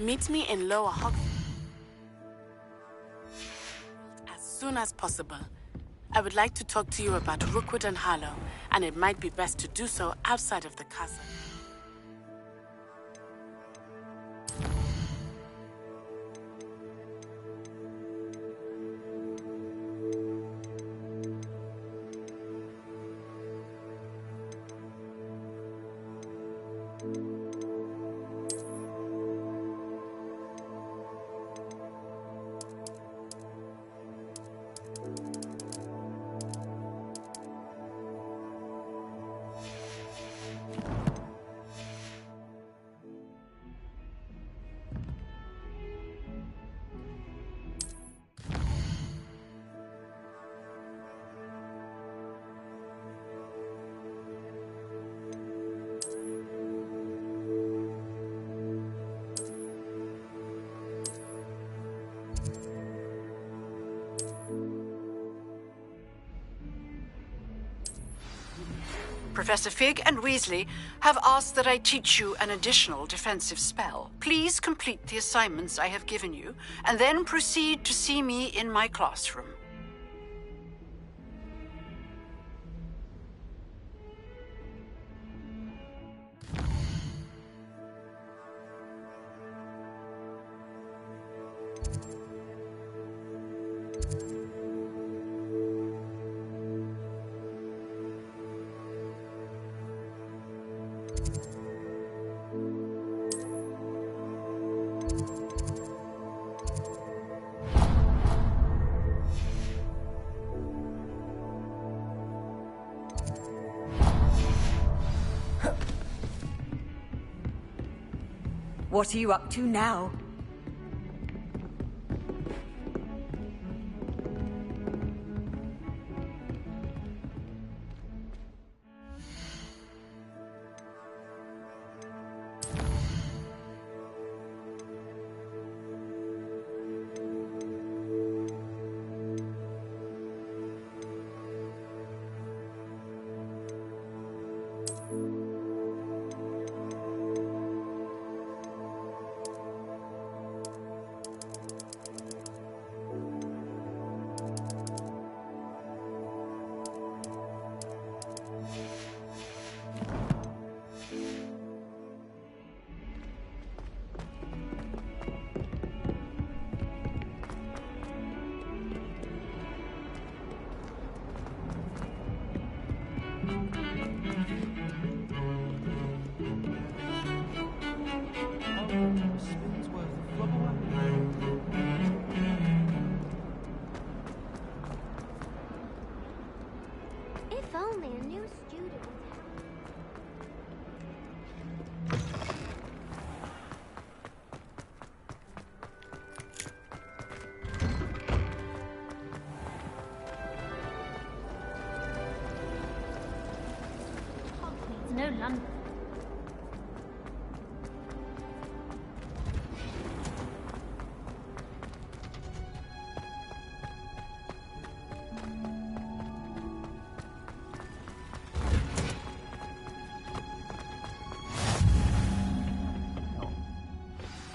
Meet me in Lower Hogwarts as soon as possible. I would like to talk to you about Rookwood and Harlow, and it might be best to do so outside of the castle. Professor Fig and Weasley have asked that I teach you an additional defensive spell. Please complete the assignments I have given you, and then proceed to see me in my classroom. What are you up to now? If only a new student No London.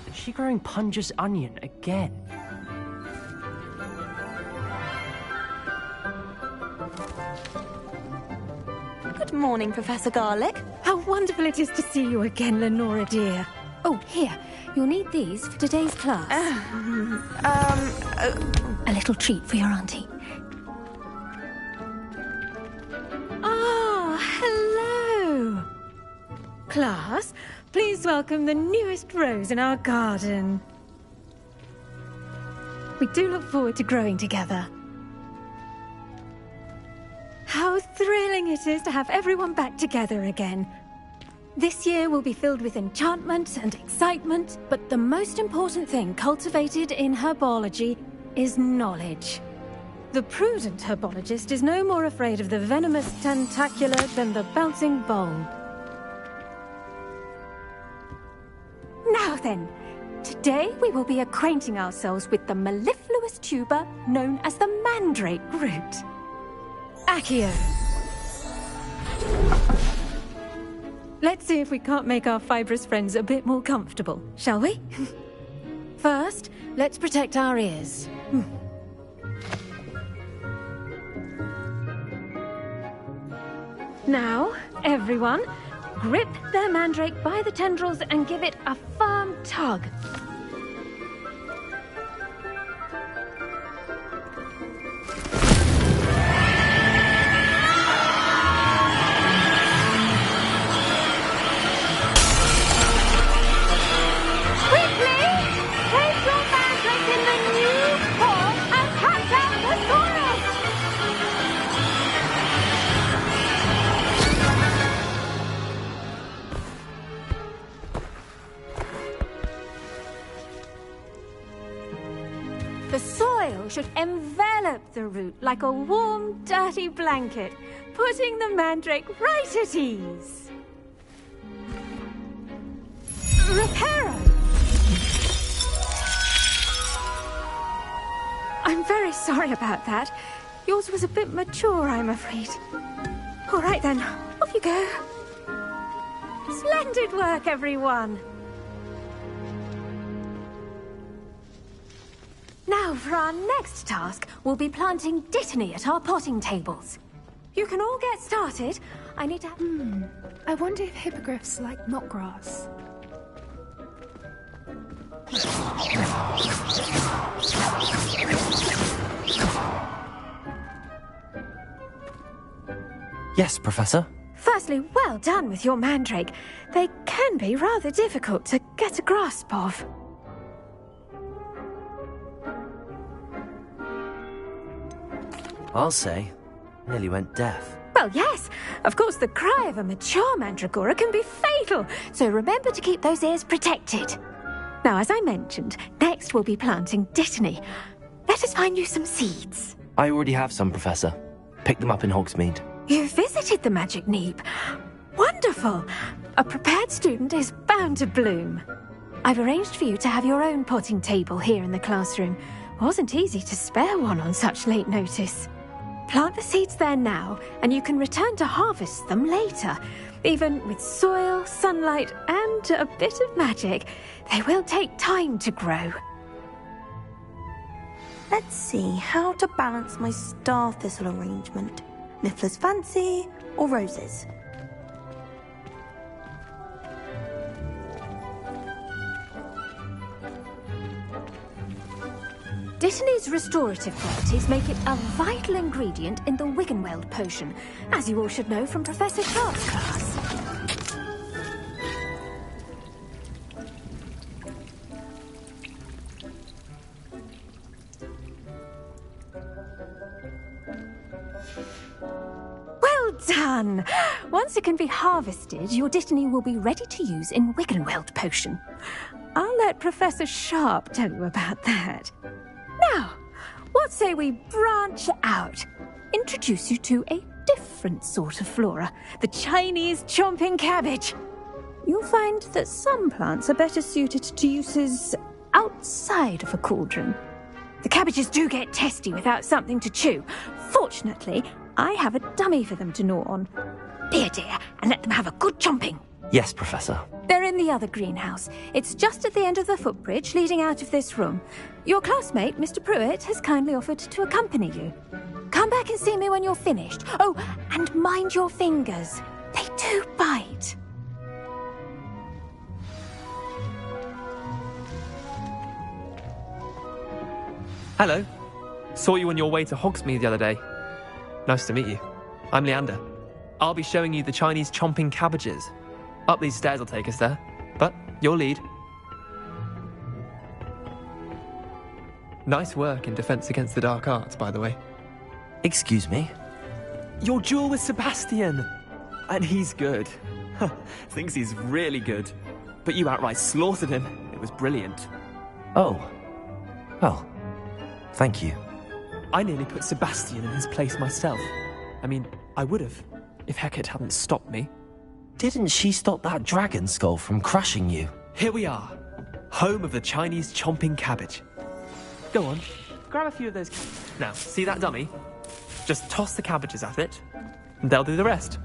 Is she growing Punja's onion again? Good morning, Professor Garlick. How wonderful it is to see you again, Lenora dear. Oh, here. You'll need these for today's class. A little treat for your auntie. Ah, hello. Class, please welcome the newest rose in our garden. We do look forward to growing together. How thrilling it is to have everyone back together again. This year will be filled with enchantment and excitement, but the most important thing cultivated in herbology is knowledge. The prudent herbologist is no more afraid of the venomous tentacula than the bouncing bulb. Now then, today we will be acquainting ourselves with the mellifluous tuber known as the mandrake root. Accio. Let's see if we can't make our fibrous friends a bit more comfortable, shall we? First, let's protect our ears. Now, everyone, grip the mandrake by the tendrils and give it a firm tug. The soil should envelop the root like a warm, dirty blanket, putting the mandrake right at ease. Reparo! I'm very sorry about that. Yours was a bit mature, I'm afraid. All right then, off you go. Splendid work, everyone. Now, for our next task, we'll be planting Dittany at our potting tables. You can all get started. I need to... I wonder if hippogriffs like knotgrass. Yes, Professor. Firstly, well done with your mandrake. They can be rather difficult to get a grasp of. I'll say, nearly went deaf. Well, yes. Of course, the cry of a mature mandragora can be fatal, so remember to keep those ears protected. Now, as I mentioned, next we'll be planting Dittany. Let us find you some seeds. I already have some, Professor. Picked them up in Hogsmeade. You visited the Magic Neep. Wonderful. A prepared student is bound to bloom. I've arranged for you to have your own potting table here in the classroom. Wasn't easy to spare one on such late notice. Plant the seeds there now, and you can return to harvest them later. Even with soil, sunlight, and a bit of magic, they will take time to grow. Let's see how to balance my star thistle arrangement. Niffler's fancy or roses? Dittany's restorative properties make it a vital ingredient in the Wiggenweld potion, as you all should know from Professor Sharp's class. Well done! Once it can be harvested, your Dittany will be ready to use in Wiggenweld potion. I'll let Professor Sharp tell you about that. Now, what say we branch out? Introduce you to a different sort of flora, the Chinese chomping cabbage. You'll find that some plants are better suited to uses outside of a cauldron. The cabbages do get testy without something to chew. Fortunately, I have a dummy for them to gnaw on. Be a dear and let them have a good chomping. Yes, Professor. They're in the other greenhouse. It's just at the end of the footbridge leading out of this room. Your classmate, Mr. Pruitt, has kindly offered to accompany you. Come back and see me when you're finished. Oh, and mind your fingers. They do bite. Hello. Saw you on your way to Hogsmeade the other day. Nice to meet you. I'm Leander. I'll be showing you the Chinese chomping cabbages. Up these stairs will take us there, but your lead. Nice work in Defense Against the Dark Arts, by the way. Excuse me? Your duel with Sebastian! And he's good. Thinks he's really good. But you outright slaughtered him. It was brilliant. Oh. Well, thank you. I nearly put Sebastian in his place myself. I mean, I would have, if Hecate hadn't stopped me. Didn't she stop that dragon skull from crushing you? Here we are, home of the Chinese chomping cabbage. Go on, grab a few of those. Now, see that dummy? Just toss the cabbages at it, and they'll do the rest.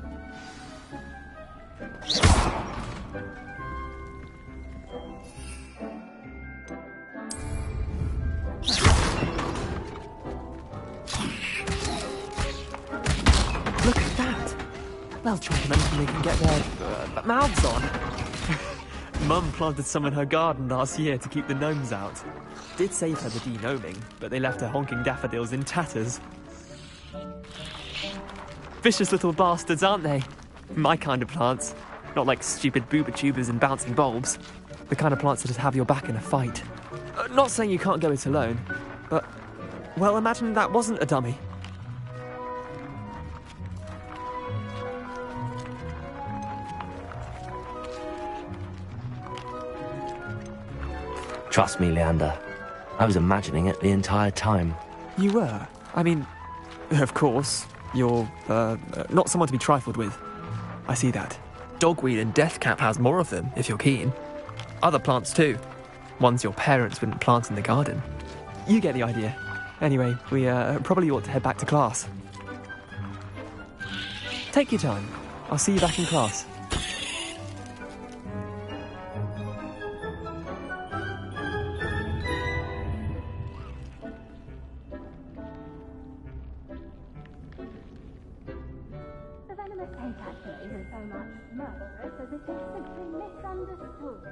They'll chomp on anything they can get their mouths on. Mum planted some in her garden last year to keep the gnomes out. Did save her the de-gnoming, but they left her honking daffodils in tatters. Vicious little bastards, aren't they? My kind of plants. Not like stupid booba tubers and bouncing bulbs. The kind of plants that just have your back in a fight. Not saying you can't go it alone, but, well, imagine that wasn't a dummy. Trust me, Leander. I was imagining it the entire time. You were? I mean, of course, you're, not someone to be trifled with. I see that. Dogweed and deathcap has more of them, if you're keen. Other plants too. Ones your parents wouldn't plant in the garden. You get the idea. Anyway, we probably ought to head back to class. Take your time. I'll see you back in class. The venomous snake actually isn't so much murderous as it is simply misunderstood.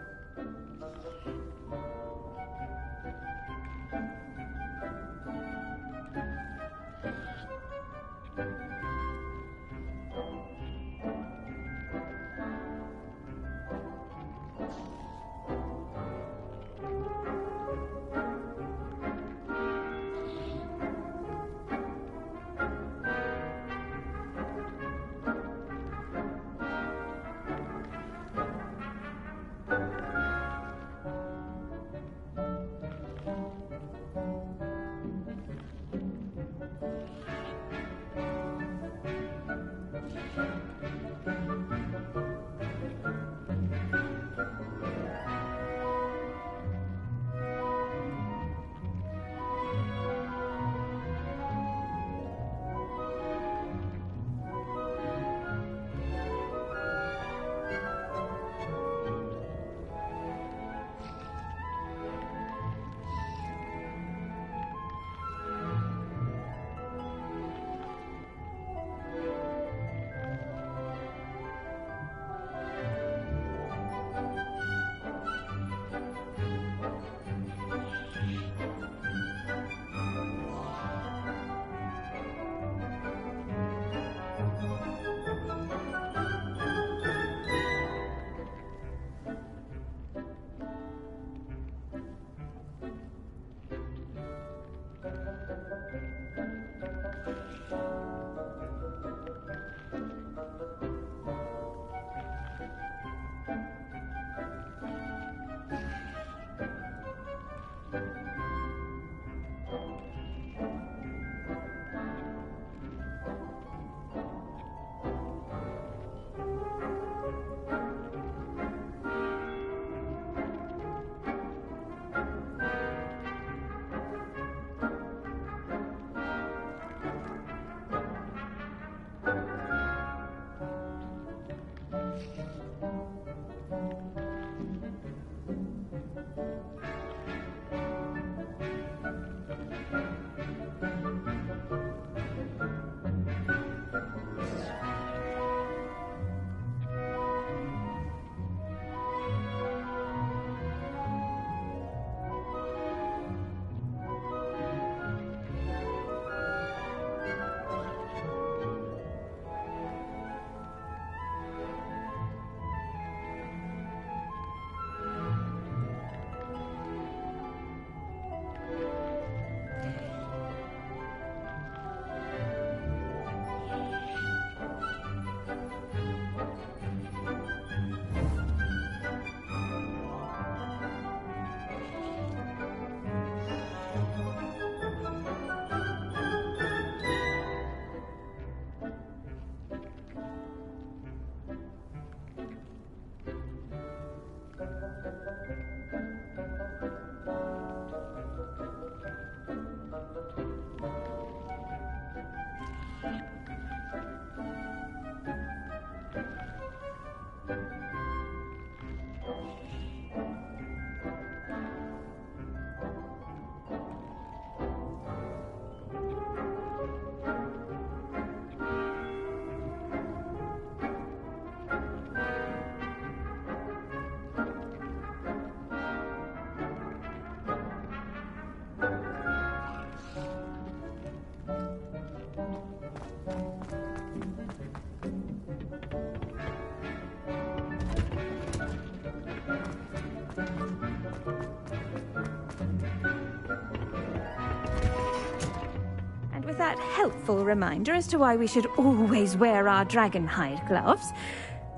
And with that helpful reminder as to why we should always wear our dragon hide gloves,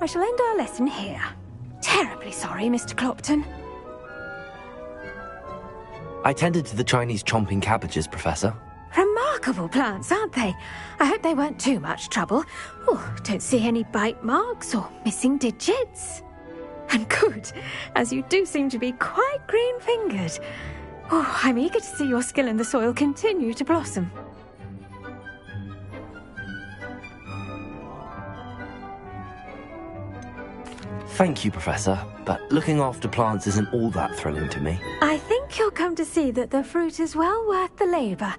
I shall end our lesson here. Terribly sorry, Mr. Clopton. I tended to the Chinese chomping cabbages, Professor. Remarkable plants, aren't they? I hope they weren't too much trouble. Oh, don't see any bite marks or missing digits. And good, as you do seem to be quite green-fingered. Oh, I'm eager to see your skill in the soil continue to blossom. Thank you, Professor, but looking after plants isn't all that thrilling to me. I think you'll come to see that the fruit is well worth the labour.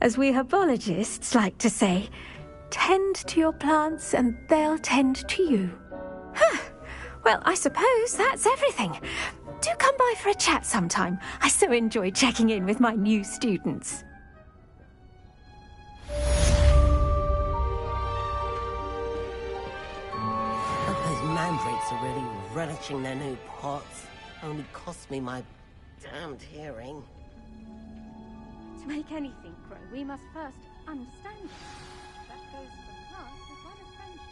As we herbologists like to say, tend to your plants and they'll tend to you. Huh. Well, I suppose that's everything. Do come by for a chat sometime. I so enjoy checking in with my new students. Mandrakes are really relishing their new pots. Only cost me my damned hearing. To make anything grow, we must first understand it. That goes for plants as well as friendship.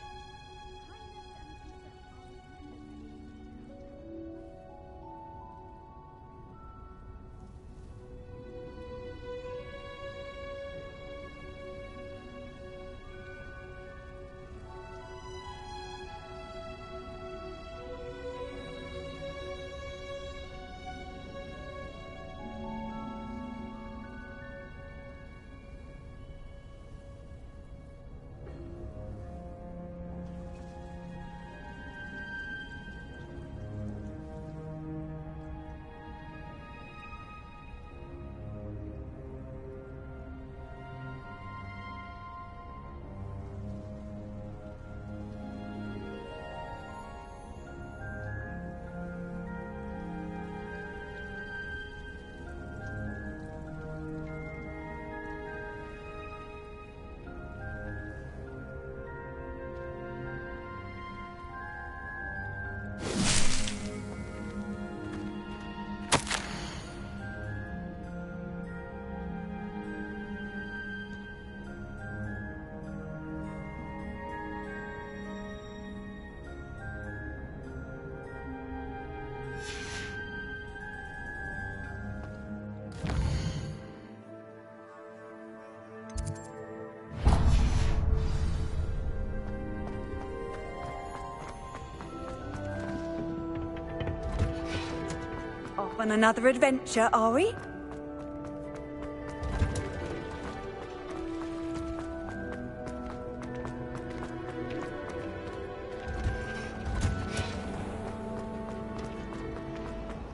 Off on another adventure, are we?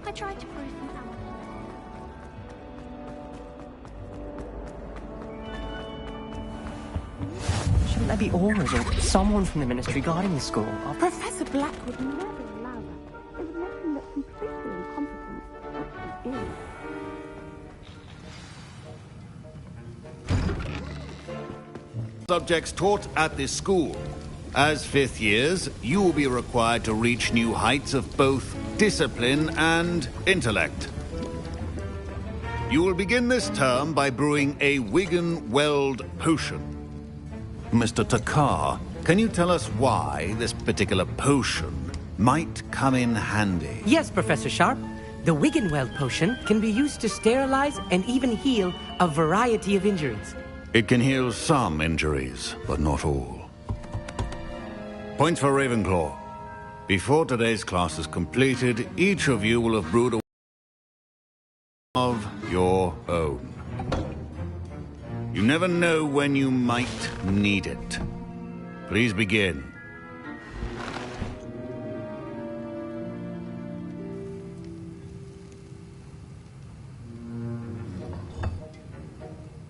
I tried to prove them out. Shouldn't there be aurors or someone from the ministry guarding the school? Professor Black would never allow that. It would make him look completely incompetent, which he is. Subjects taught at this school. As fifth years, you will be required to reach new heights of both discipline and intellect. You will begin this term by brewing a Wigan-Weld potion. Mr. Takar, can you tell us why this particular potion might come in handy? Yes, Professor Sharp. The Wigan-Weld potion can be used to sterilize and even heal a variety of injuries. It can heal some injuries, but not all. Points for Ravenclaw. Before today's class is completed, each of you will have brewed a of your own. You never know when you might need it. Please begin.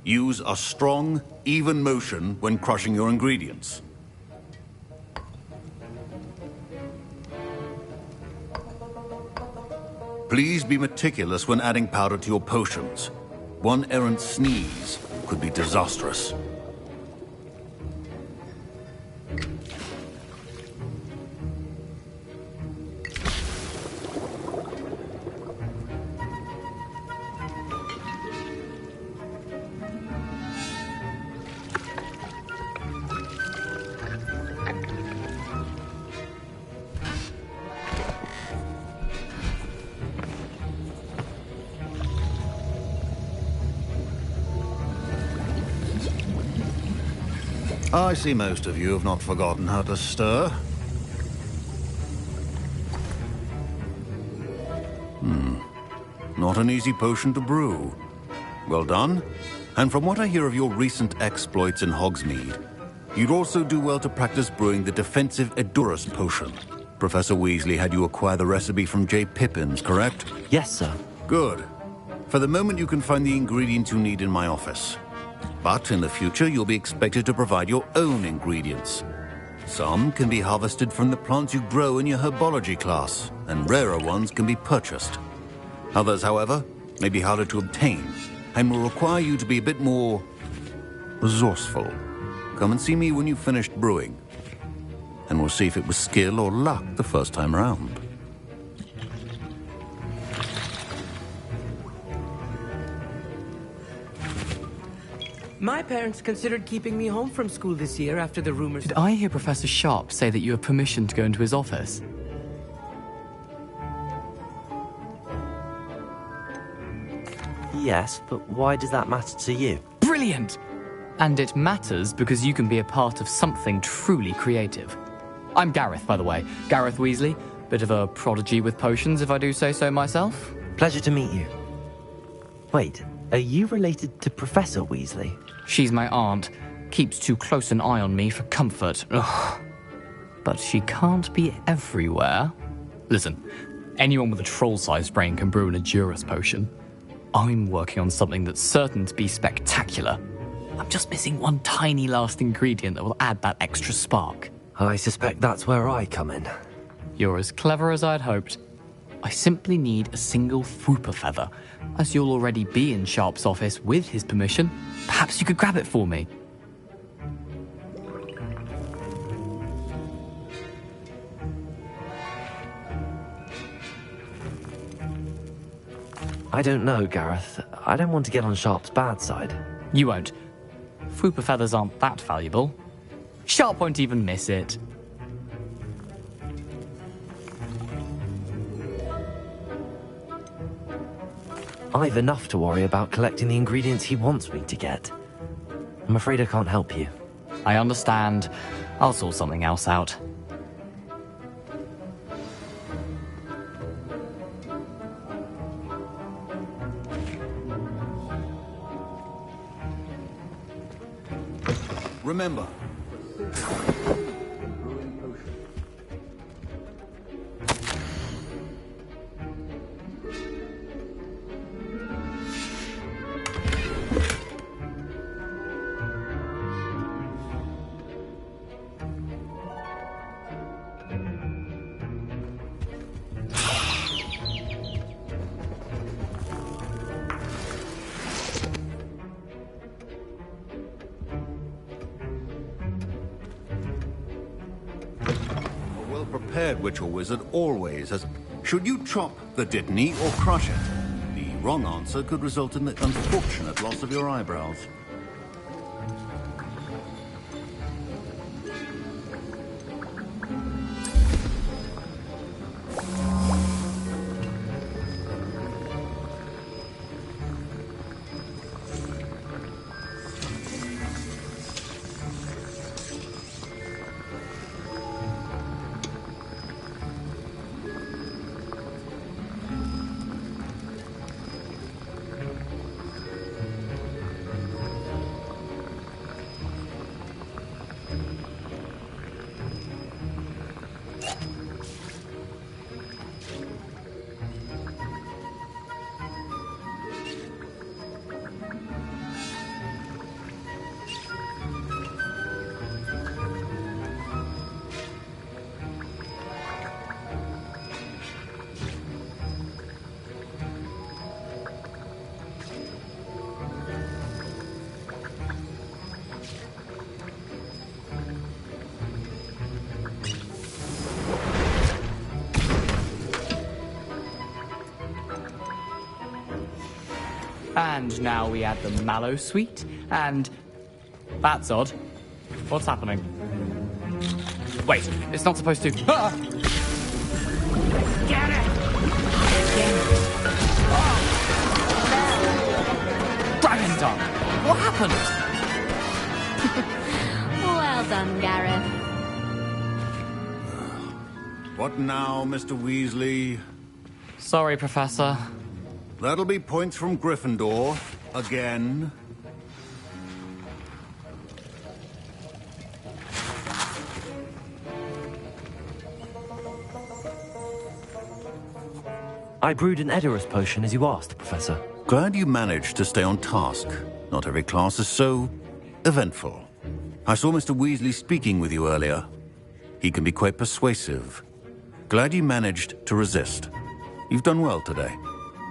Use a strong, even motion when crushing your ingredients. Please be meticulous when adding powder to your potions. One errant sneeze could be disastrous. I see most of you have not forgotten how to stir. Not an easy potion to brew. Well done. And from what I hear of your recent exploits in Hogsmeade, you'd also do well to practice brewing the defensive Edurus potion. Professor Weasley had you acquire the recipe from J. Pippins, correct? Yes, sir. Good. For the moment, you can find the ingredients you need in my office. But in the future, you'll be expected to provide your own ingredients. Some can be harvested from the plants you grow in your herbology class, and rarer ones can be purchased. Others, however, may be harder to obtain, and will require you to be a bit more resourceful. Come and see me when you've finished brewing, and we'll see if it was skill or luck the first time around. My parents considered keeping me home from school this year after the rumors... Did I hear Professor Sharp say that you have permission to go into his office? Yes, but why does that matter to you? Brilliant! And it matters because you can be a part of something truly creative. I'm Gareth, by the way. Gareth Weasley. Bit of a prodigy with potions, if I do say so myself. Pleasure to meet you. Wait, are you related to Professor Weasley? She's my aunt. Keeps too close an eye on me for comfort. Ugh. But she can't be everywhere. Listen, anyone with a troll-sized brain can brew an Edurus potion. I'm working on something that's certain to be spectacular. I'm just missing one tiny last ingredient that will add that extra spark. I suspect that's where I come in. You're as clever as I'd hoped. I simply need a single Fwooper feather. As you'll already be in Sharp's office with his permission, perhaps you could grab it for me. I don't know, Gareth. I don't want to get on Sharp's bad side. You won't. Fwooper feathers aren't that valuable. Sharp won't even miss it. I've enough to worry about collecting the ingredients he wants me to get. I'm afraid I can't help you. I understand. I'll sort something else out. Remember, prepared witch or wizard always has... Should you chop the Dittany or crush it? The wrong answer could result in the unfortunate loss of your eyebrows. And now we add the mallow sweet, and... That's odd. What's happening? Wait, it's not supposed to... Ah! Get it! Dragon Dog! What happened? done, Gareth. What now, Mr. Weasley? Sorry, Professor. That'll be points from Gryffindor. Again. I brewed an Edorus potion as you asked, Professor. Glad you managed to stay on task. Not every class is so eventful. I saw Mr. Weasley speaking with you earlier. He can be quite persuasive. Glad you managed to resist. You've done well today.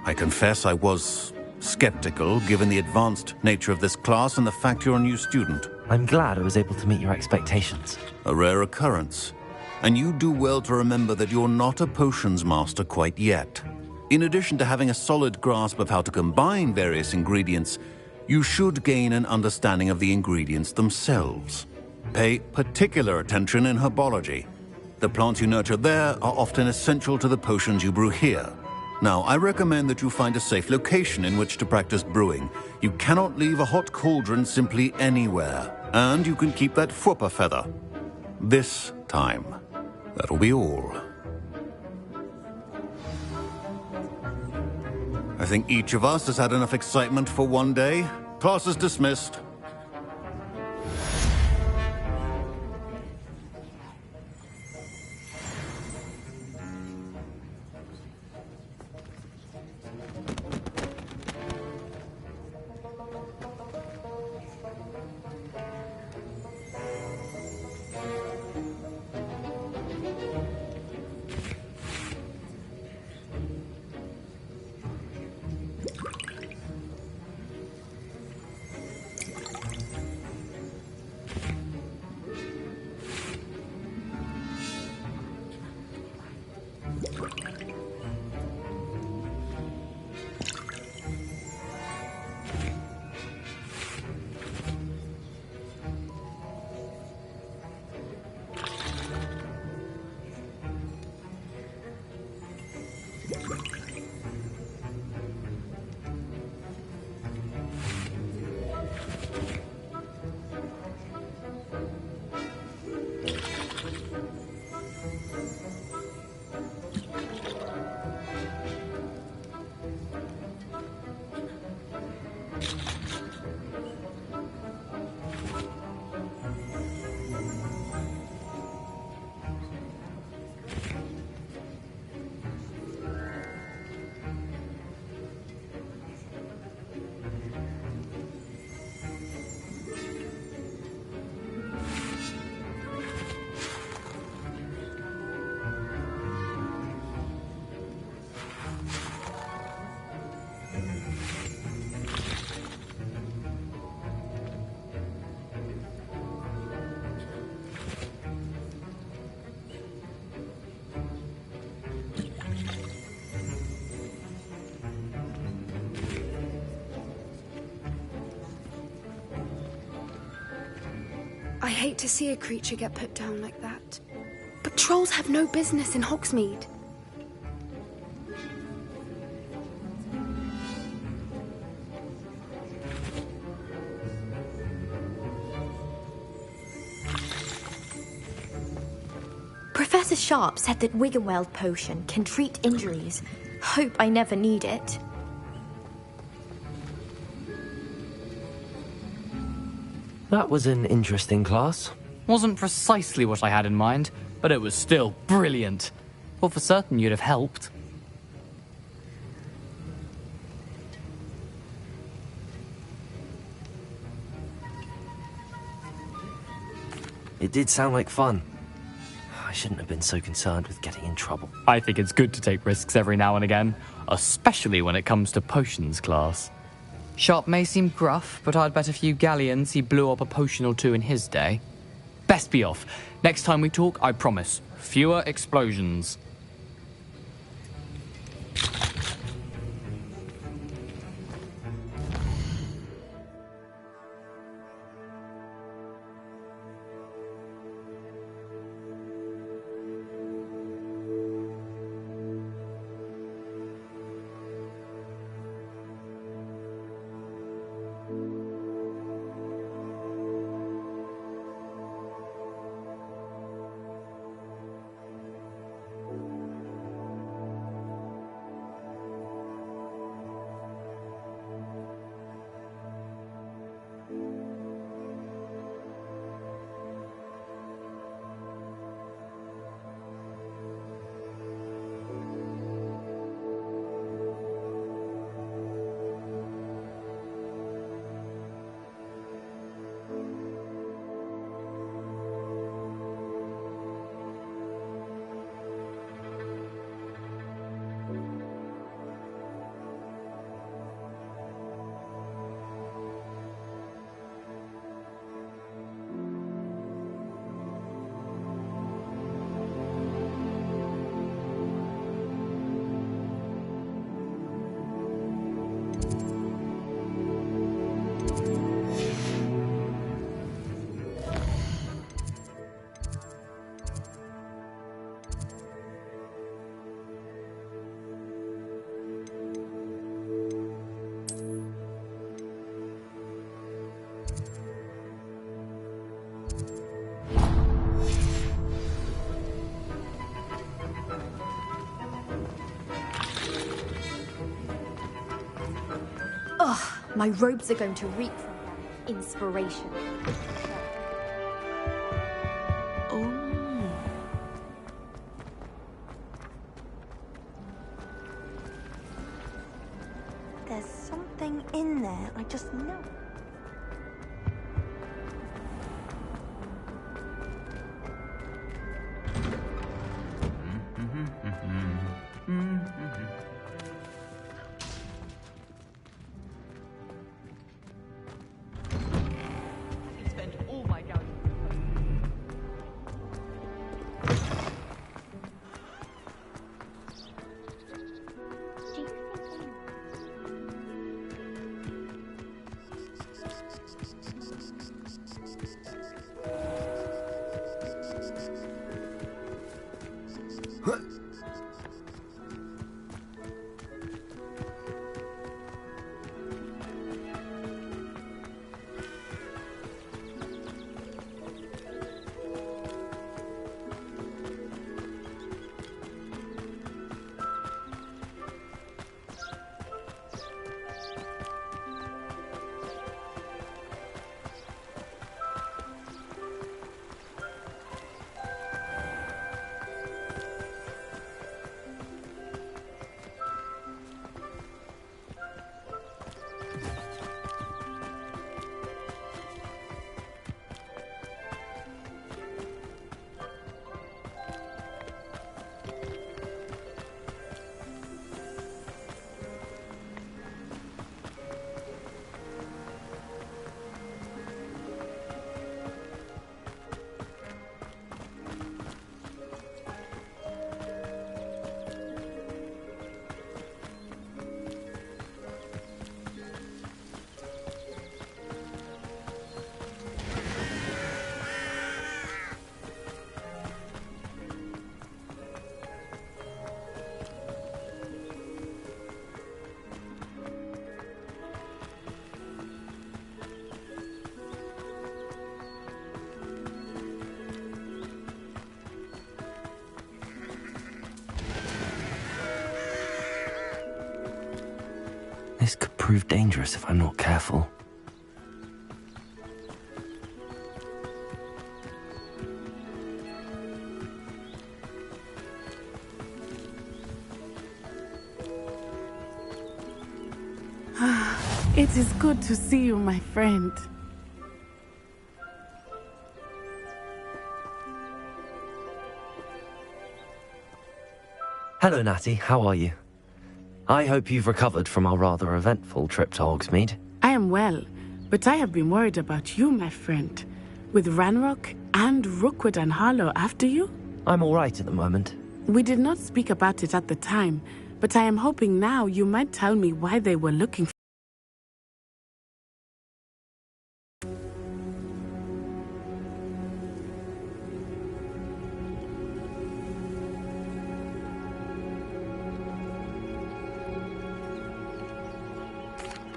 I confess I was skeptical, given the advanced nature of this class and the fact you're a new student. I'm glad I was able to meet your expectations. A rare occurrence. And you do well to remember that you're not a potions master quite yet. In addition to having a solid grasp of how to combine various ingredients, you should gain an understanding of the ingredients themselves. Pay particular attention in herbology. The plants you nurture there are often essential to the potions you brew here. Now, I recommend that you find a safe location in which to practice brewing. You cannot leave a hot cauldron simply anywhere. And you can keep that Fwooper feather. This time. That'll be all. I think each of us has had enough excitement for one day. Class is dismissed. I hate to see a creature get put down like that. But trolls have no business in Hogsmeade. Professor Sharp said that Wiggenweld potion can treat injuries. Hope I never need it. That was an interesting class. Wasn't precisely what I had in mind, but it was still brilliant. Well, for certain you'd have helped. It did sound like fun. I shouldn't have been so concerned with getting in trouble. I think it's good to take risks every now and again, especially when it comes to potions class. Sharp may seem gruff, but I'd bet a few galleons he blew up a potion or two in his day. Best be off. Next time we talk, I promise, fewer explosions. Ugh, my robes are going to reek from them. Inspiration. There's something in there, I just know. This could prove dangerous if I'm not careful. It is good to see you, my friend. Hello, Natty. How are you? I hope you've recovered from our rather eventful trip to Hogsmeade. I am well, but I have been worried about you, my friend. With Ranrock and Rookwood and Harlow after you? I'm all right at the moment. We did not speak about it at the time, but I am hoping now you might tell me why they were looking for.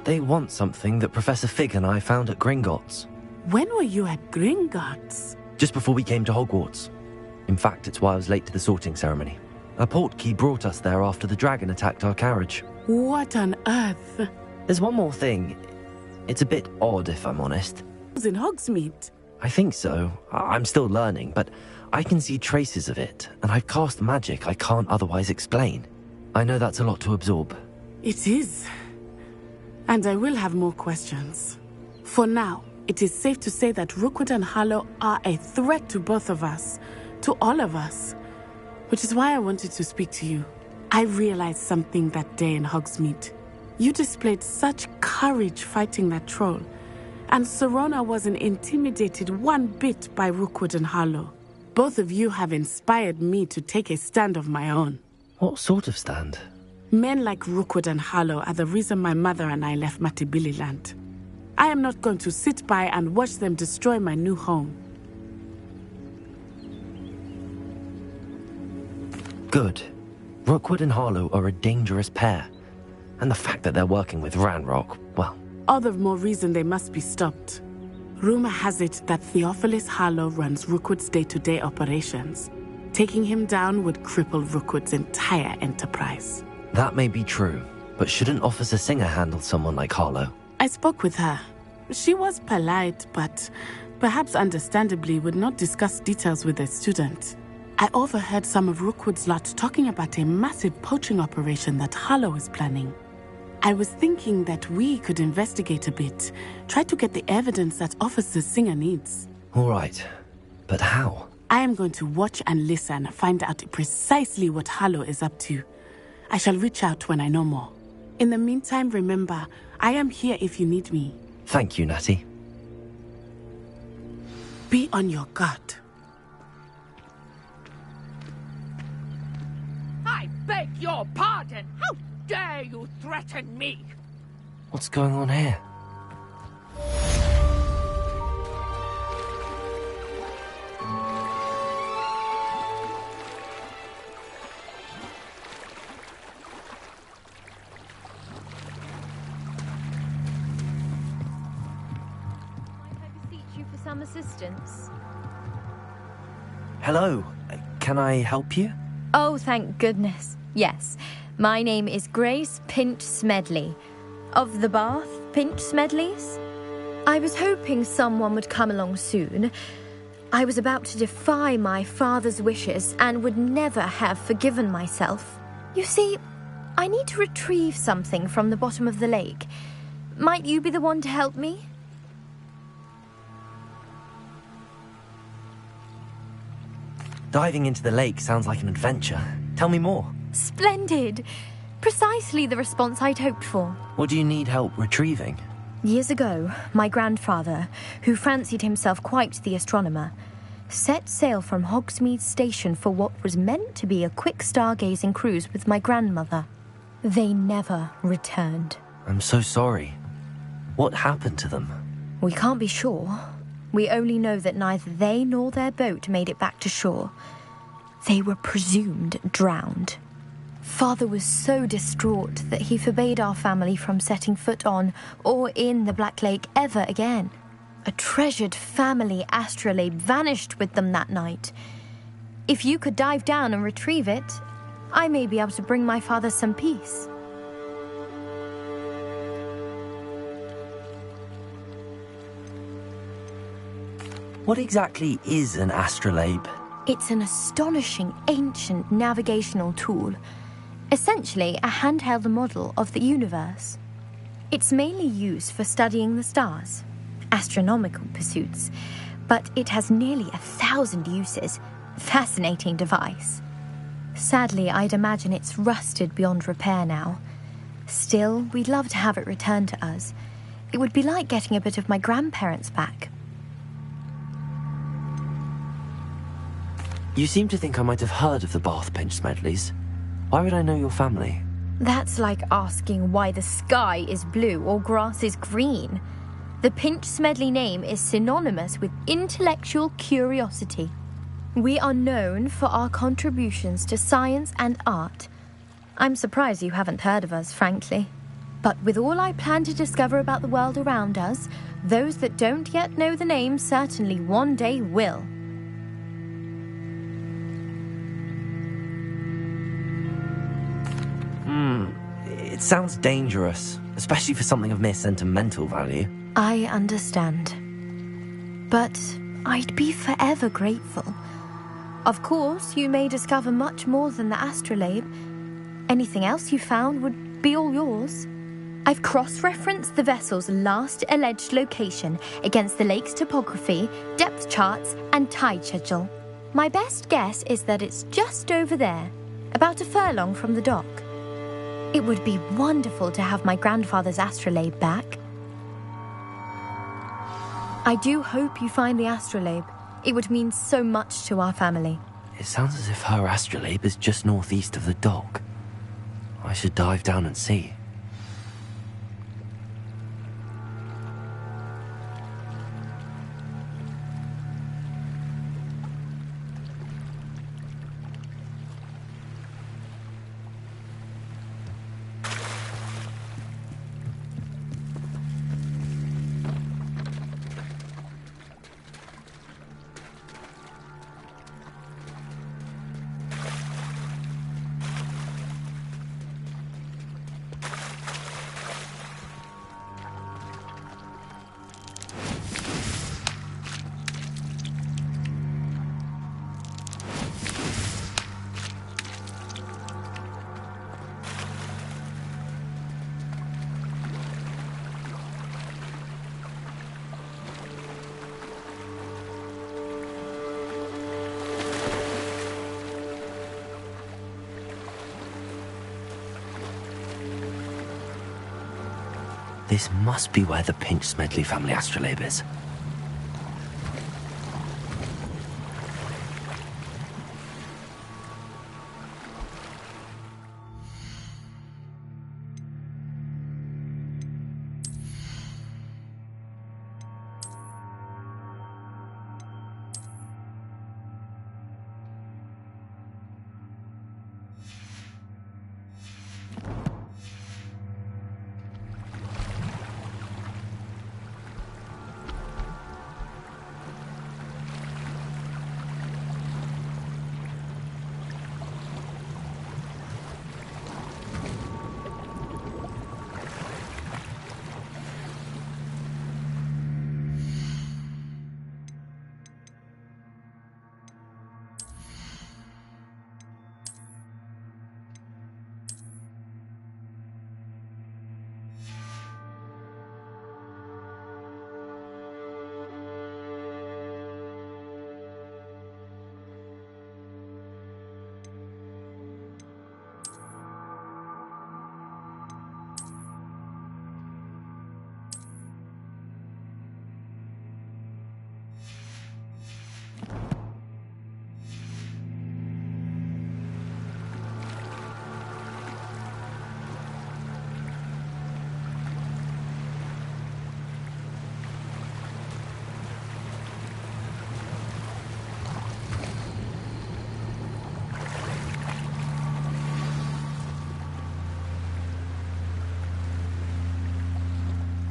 They want something that Professor Fig and I found at Gringotts. When were you at Gringotts? Just before we came to Hogwarts. In fact, it's why I was late to the sorting ceremony. A portkey brought us there after the dragon attacked our carriage. What on earth? There's one more thing. It's a bit odd, if I'm honest. Was in Hogsmeade? I think so. I'm still learning, but I can see traces of it, and I've cast magic I can't otherwise explain. I know that's a lot to absorb. It is. And I will have more questions. For now, it is safe to say that Rookwood and Harlow are a threat to both of us, to all of us. Which is why I wanted to speak to you. I realized something that day in Hogsmeade. You displayed such courage fighting that troll, and Serona wasn't intimidated one bit by Rookwood and Harlow. Both of you have inspired me to take a stand of my own. What sort of stand? Men like Rookwood and Harlow are the reason my mother and I left Matibili-land. I am not going to sit by and watch them destroy my new home. Good. Rookwood and Harlow are a dangerous pair. And the fact that they're working with Ranrock, well... All the more reason they must be stopped. Rumor has it that Theophilus Harlow runs Rookwood's day-to-day operations. Taking him down would cripple Rookwood's entire enterprise. That may be true, But shouldn't Officer Singer handle someone like Harlow? I spoke with her. She was polite, but perhaps understandably would not discuss details with a student. I overheard some of Rookwood's lot talking about a massive poaching operation that Harlow is planning. I was thinking that we could investigate a bit, try to get the evidence that Officer Singer needs. All right, but how? I am going to watch and listen, find out precisely what Harlow is up to. I shall reach out when I know more. In the meantime, remember, I am here if you need me. Thank you, Natty. Be on your guard. I beg your pardon! How dare you threaten me? What's going on here? Some assistance. Hello, can I help you? Oh, thank goodness. Yes, my name is Grace Pinch Smedley, of the Bath Pinch Smedleys. I was hoping someone would come along soon. I was about to defy my father's wishes and would never have forgiven myself. You see, I need to retrieve something from the bottom of the lake. Might you be the one to help me? Diving into the lake sounds like an adventure. Tell me more. Splendid! Precisely the response I'd hoped for. What do you need help retrieving? Years ago, my grandfather, who fancied himself quite the astronomer, set sail from Hogsmeade Station for what was meant to be a quick stargazing cruise with my grandmother. They never returned. I'm so sorry. What happened to them? We can't be sure. We only know that neither they nor their boat made it back to shore. They were presumed drowned. Father was so distraught that he forbade our family from setting foot on or in the Black Lake ever again. A treasured family astrolabe vanished with them that night. If you could dive down and retrieve it, I may be able to bring my father some peace. What exactly is an astrolabe? It's an astonishing ancient navigational tool. Essentially a handheld model of the universe. It's mainly used for studying the stars, astronomical pursuits, but it has nearly 1,000 uses. Fascinating device. Sadly, I'd imagine it's rusted beyond repair now. Still, we'd love to have it returned to us. It would be like getting a bit of my grandparents back. You seem to think I might have heard of the Bath Pinch Smedleys. Why would I know your family? That's like asking why the sky is blue or grass is green. The Pinch Smedley name is synonymous with intellectual curiosity. We are known for our contributions to science and art. I'm surprised you haven't heard of us, frankly. But with all I plan to discover about the world around us, those that don't yet know the name certainly one day will. It sounds dangerous, especially for something of mere sentimental value. I understand. But I'd be forever grateful. Of course, you may discover much more than the astrolabe. Anything else you found would be all yours. I've cross-referenced the vessel's last alleged location against the lake's topography, depth charts, and tide schedule. My best guess is that it's just over there, about a furlong from the dock. It would be wonderful to have my grandfather's astrolabe back. I do hope you find the astrolabe. It would mean so much to our family. It sounds as if her astrolabe is just northeast of the dock. I should dive down and see. This must be where the Pinch Smedley family astrolabe is.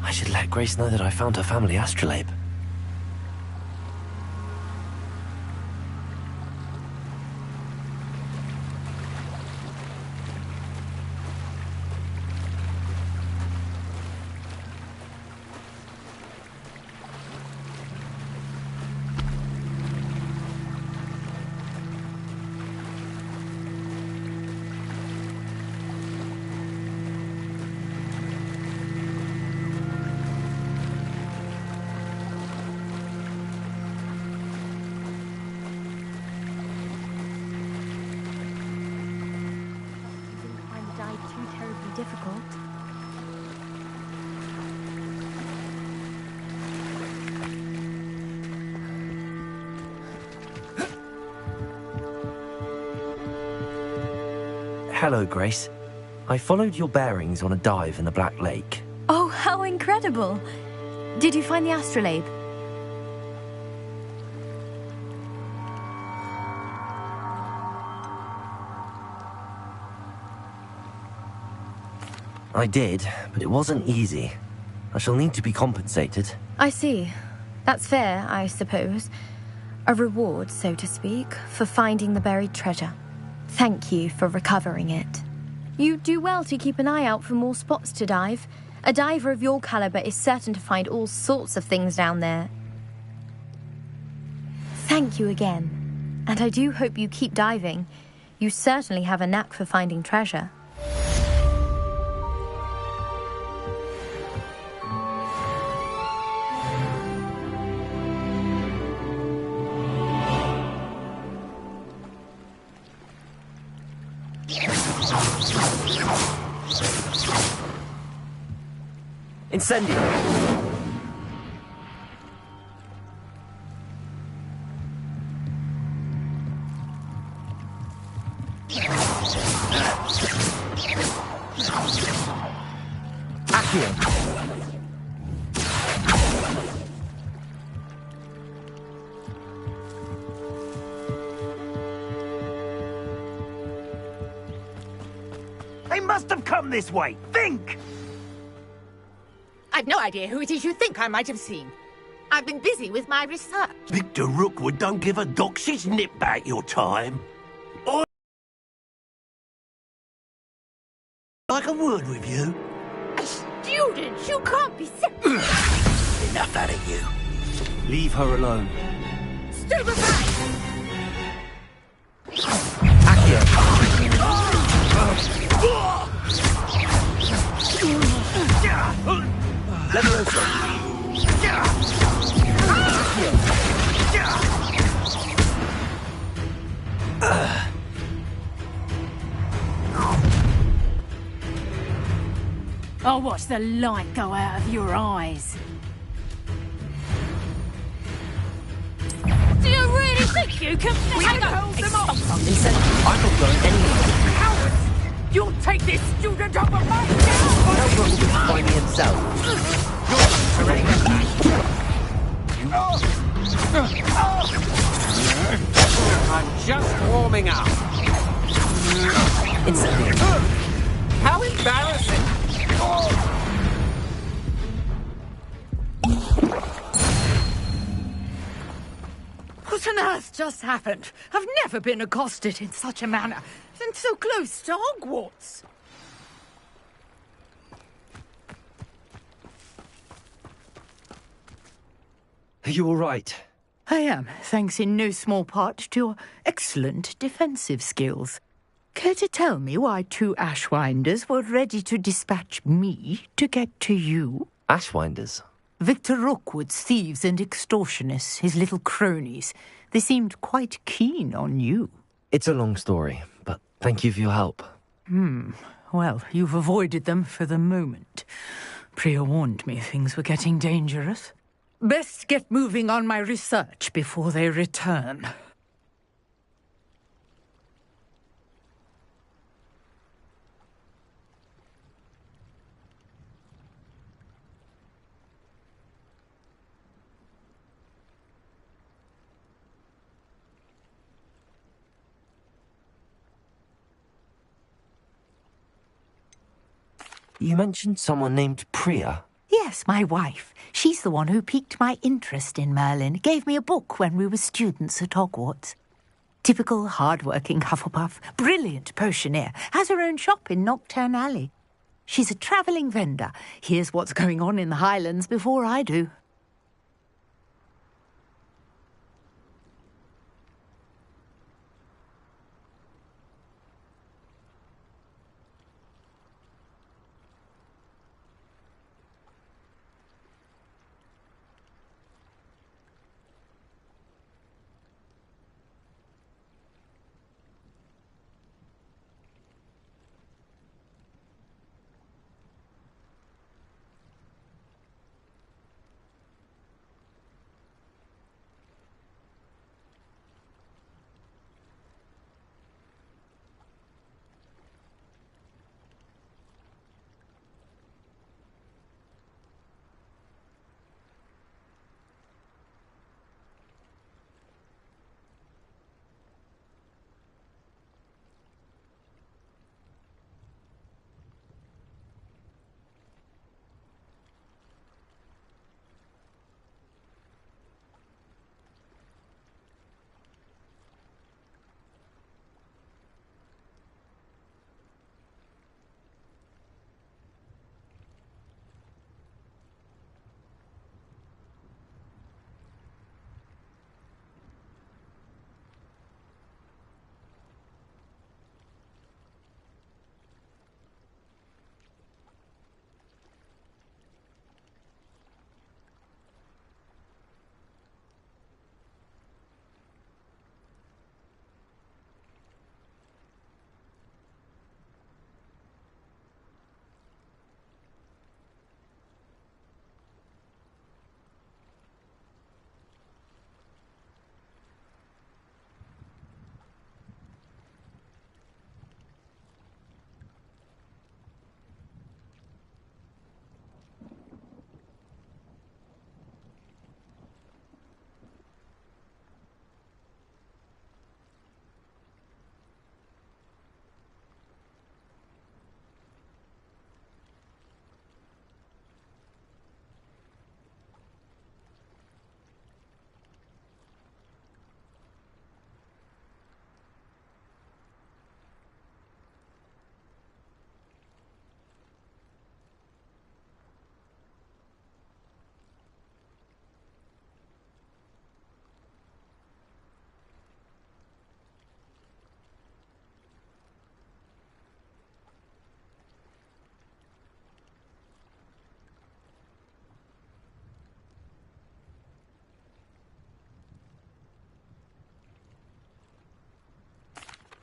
I should let Grace know that I found her family astrolabe. Difficult. Hello, Grace. I followed your bearings on a dive in the Black Lake. Oh, how incredible! Did you find the astrolabe? I did, but it wasn't easy. I shall need to be compensated. I see. That's fair, I suppose. A reward, so to speak, for finding the buried treasure. Thank you for recovering it. You do well to keep an eye out for more spots to dive. A diver of your caliber is certain to find all sorts of things down there. Thank you again. And I do hope you keep diving. You certainly have a knack for finding treasure. Incendio! Accio! They must have come this way! Think! I've no idea who it is you think I might have seen. I've been busy with my research. Victor Rookwood don't give a doxy's nip back your time. I like a word with you. A student? You can't be Enough out of you. Leave her alone. Stupefy! I'll watch the light go out of your eyes. Do you really think you can hold them off? I'm not going anywhere. Cowards! You'll take this student over my No one will find me himself. I'm just warming up. It's How embarrassing! What on earth just happened? I've never been accosted in such a manner, and so close to Hogwarts. Are you all right? I am, thanks in no small part to your excellent defensive skills. Care to tell me why 2 Ashwinders were ready to dispatch me to get to you? Ashwinders? Victor Rookwood's thieves and extortionists, his little cronies. They seemed quite keen on you. It's a long story, but thank you for your help. Well, you've avoided them for the moment. Priya warned me things were getting dangerous. Best get moving on my research before they return. You mentioned someone named Priya. Yes, my wife. She's the one who piqued my interest in Merlin. Gave me a book when we were students at Hogwarts. Typical hard-working Hufflepuff. Brilliant potioneer. Has her own shop in Nocturne Alley. She's a travelling vendor. Hears what's going on in the Highlands before I do.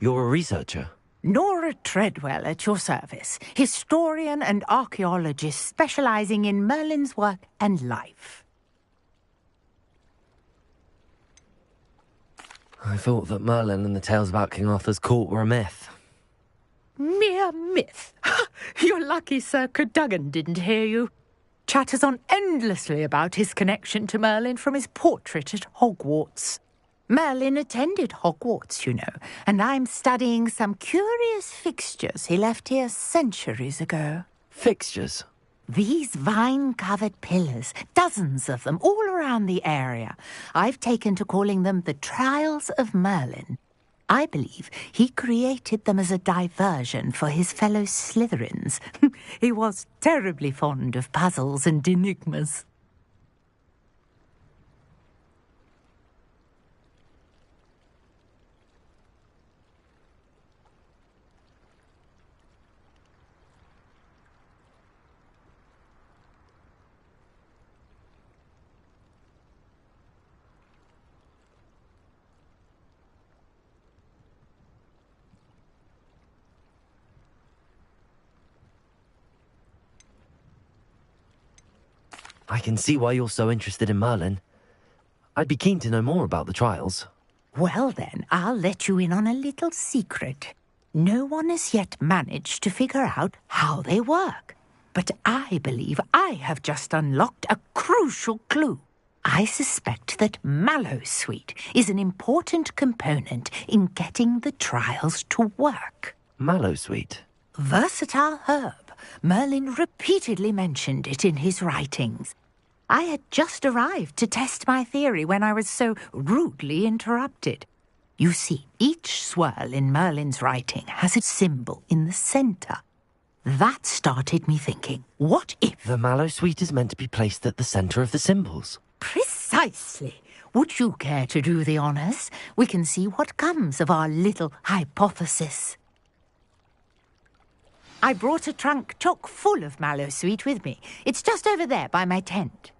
You're a researcher? Nora Treadwell at your service, historian and archaeologist specializing in Merlin's work and life. I thought that Merlin and the tales about King Arthur's court were a myth. Mere myth. You're lucky Sir Cadogan didn't hear you. Chatters on endlessly about his connection to Merlin from his portrait at Hogwarts. Merlin attended Hogwarts, you know, and I'm studying some curious fixtures he left here centuries ago. Fixtures? These vine-covered pillars, dozens of them, all around the area. I've taken to calling them the Trials of Merlin. I believe he created them as a diversion for his fellow Slytherins. He was terribly fond of puzzles and enigmas. I can see why you're so interested in Merlin. I'd be keen to know more about the trials. Well then, I'll let you in on a little secret. No one has yet managed to figure out how they work. But I believe I have just unlocked a crucial clue. I suspect that Mallowsweet is an important component in getting the trials to work. Mallowsweet? Versatile herb. Merlin repeatedly mentioned it in his writings. I had just arrived to test my theory when I was so rudely interrupted. You see, each swirl in Merlin's writing has a symbol in the centre. That started me thinking, what if... The Mallowsweet is meant to be placed at the centre of the symbols. Precisely. Would you care to do the honours? We can see what comes of our little hypothesis. I brought a trunk chock full of Mallowsweet with me. It's just over there by my tent.